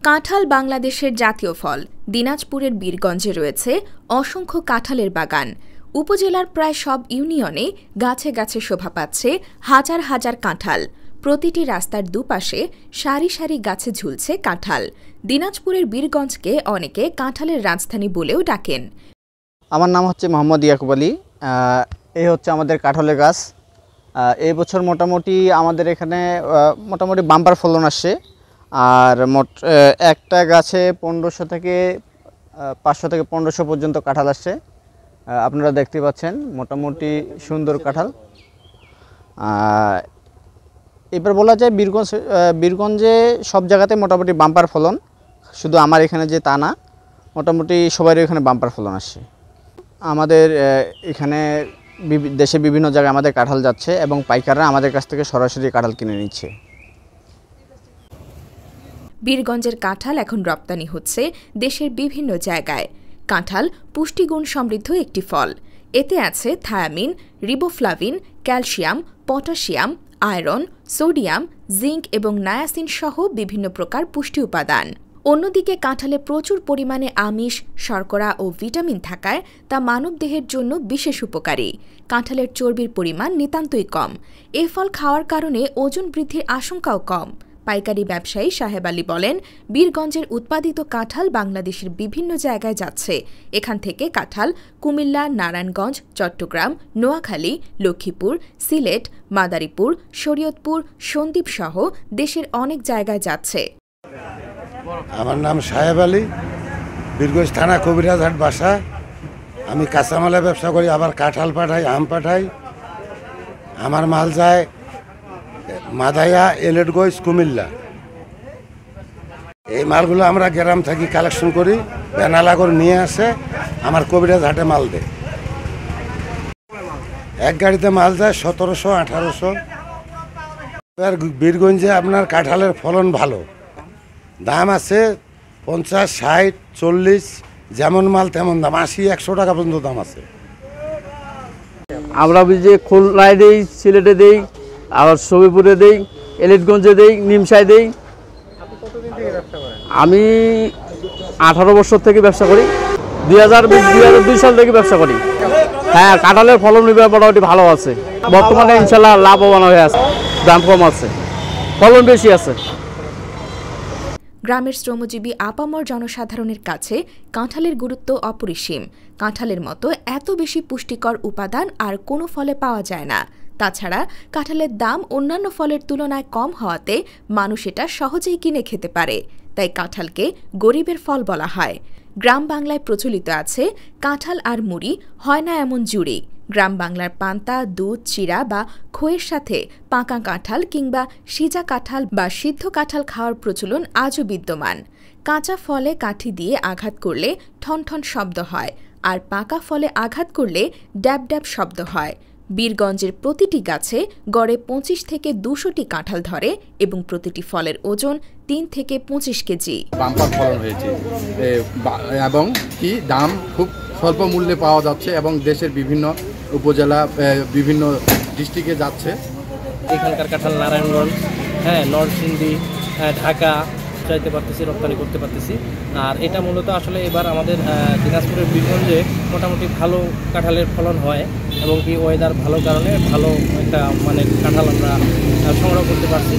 কাঁঠাল বাংলাদেশের জাতীয় ফল। দিনাজপুরের বীরগঞ্জে রয়েছে অসংখ্য কাঁঠালের বাগান। উপজেলার প্রায় সব ইউনিয়নে গাছে গাছে শোভা পাচ্ছে হাজার হাজার কাঁঠাল। প্রতিটি রাস্তার দুপাশে সারি সারি গাছে ঝুলছে কাঁঠাল। দিনাজপুরের বীরগঞ্জকে অনেকে কাঁঠালের রাজধানী বলেও ডাকেন। আমার নাম হচ্ছে মোহাম্মদ ইয়াকুব আলী। এই হচ্ছে আমাদের কাঁঠালের গাছ। এই বছর মোটামুটি আমাদের এখানে মোটামুটি বাম্পার ফলন আসছে। আর একটা গাছে 1500 থেকে 500 থেকে 1500 পর্যন্ত কাঁঠাল আসছে। আপনারা দেখতে পাচ্ছেন মোটামুটি সুন্দর কাঁঠাল। এবার বলা যায় বীরগঞ্জে সব জায়গাতে মোটামুটি বাম্পার ফলন, শুধু আমার এখানে যে তা না, মোটামুটি সবারই এখানে বাম্পার ফলন আসছে। আমাদের এখানে দেশে বিভিন্ন জায়গায় আমাদের কাঁঠাল যাচ্ছে এবং পাইকাররা আমাদের কাছ থেকে সরাসরি কাঁঠাল কিনে নিচ্ছে। বীরগঞ্জের কাঁঠাল এখন রপ্তানি হচ্ছে দেশের বিভিন্ন জায়গায়। কাঁঠাল পুষ্টিগুণ সমৃদ্ধ একটি ফল। এতে আছে thymine, riboflavin, calcium, potassium, iron, sodium, zinc এবং নায়াসিন সহ বিভিন্ন প্রকার পুষ্টি উপাদান। অন্যদিকে কাঁঠালে প্রচুর পরিমাণে আমিষ, শর্করা ও ভিটামিন থাকায় তা মানবদেহের জন্য বিশেষ উপকারী। কাঁঠালের চর্বির পরিমাণ নিতান্তই কম। এ ফল খাওয়ার কারণে ওজন বৃদ্ধির আশঙ্কাও কম। পাইকারি ব্যবসায়ী সাহেব আলী বলেন, বীরগঞ্জের উৎপাদিত কাঁঠাল বাংলাদেশের বিভিন্ন জায়গায় যাচ্ছে। এখান থেকে কাঁঠাল কুমিল্লা, নারায়ণগঞ্জ, চট্টগ্রাম, নোয়াখালী, লক্ষ্মীপুর, সিলেট, মাদারীপুর, শরীয়তপুর, সন্দ্বীপ সহ দেশের অনেক জায়গায় যাচ্ছে। আমার নাম সাহেব আলী, বীরগঞ্জ থানা কবিরাজহাট বাসা। আমি কাঁচামালের ব্যবসা করি, আবার কাঁঠাল পাঠাই, আম পাঠাই। আমার মাল যায় মাদায়া, এলেটগঞ্জ, কুমিল্লা। এই মালগুলো আমরা গ্রাম থেকে কালেকশন করি, বেনালা করে নিয়ে আসে আমার কবিরাজহাটে মাল দেয়। এক গাড়িতে মাল যায় 1700, 1800। বীরগঞ্জে আপনার কাঁঠালের ফলন ভালো, দাম আছে 50, 60, 40, যেমন মাল তেমন দাম। 80, 100 টাকা পর্যন্ত দাম আছে। আমরা যে খুলনায় দেই, সিলেটে দেই, আবার সবিপুরে দেই, এলিটগঞ্জে দেই, নিমসায় দেই। আমি 18 বছর থেকে ব্যবসা করি। 2002 সাল থেকে ব্যবসা করি। হ্যাঁ, কাঁঠালের ফলন মোটামুটি ভালো আছে। বর্তমানে ইনশাল্লাহ লাভবান হয়ে আছে, দাম কম আছে, ফলন বেশি আছে। গ্রামের শ্রমজীবী আপামর জনসাধারণের কাছে কাঁঠালের গুরুত্ব অপরিসীম। কাঁঠালের মতো এত বেশি পুষ্টিকর উপাদান আর কোনো ফলে পাওয়া যায় না। তাছাড়া কাঁঠালের দাম অন্যান্য ফলের তুলনায় কম হওয়াতে মানুষ এটা সহজেই কিনে খেতে পারে। তাই কাঁঠালকে গরিবের ফল বলা হয়। গ্রাম বাংলায় প্রচলিত আছে, কাঁঠাল আর মুড়ি হয় না এমন জুড়ি। গ্রাম বাংলার পান্তা, দুধ, চিড়া বা খইয়ের সাথে পাকা কাঁঠাল কিংবা সিজা কাঁঠাল বা সিদ্ধ কাঁঠাল খাওয়ার প্রচলন আজও বিদ্যমান। কাঁচা ফলে কাঠি দিয়ে আঘাত করলে ঠন ঠন শব্দ হয়, আর পাকা ফলে আঘাত করলে ড্যাব ড্যাব শব্দ হয়। বীরগঞ্জের প্রতিটি গাছে গড়ে 25 থেকে 200টি কাঁঠাল ধরে এবং প্রতিটি ফলের ওজন 3 থেকে 25 কেজি। বাম্পার ফলন হয়েছে এবং কি দাম খুব স্বল্প মূল্যে পাওয়া যাচ্ছে এবং দেশের বিভিন্ন উপজেলা, বিভিন্ন ডিস্ট্রিক্টে যাচ্ছে। এখানকার কাঁঠাল নারায়ণগঞ্জ, নরসিংদী, ঢাকা চাইতে পারতেছি, রপ্তানি করতে পারতেছি। আর এটা মূলত আসলে এবার আমাদের দিনাজপুরের বীরগঞ্জে মোটামুটি ভালো কাঁঠালের ফলন হয় এবং কি ওয়েদার ভালো কারণে ভালো একটা কাঁঠাল আমরা সংগ্রহ করতে পারছি।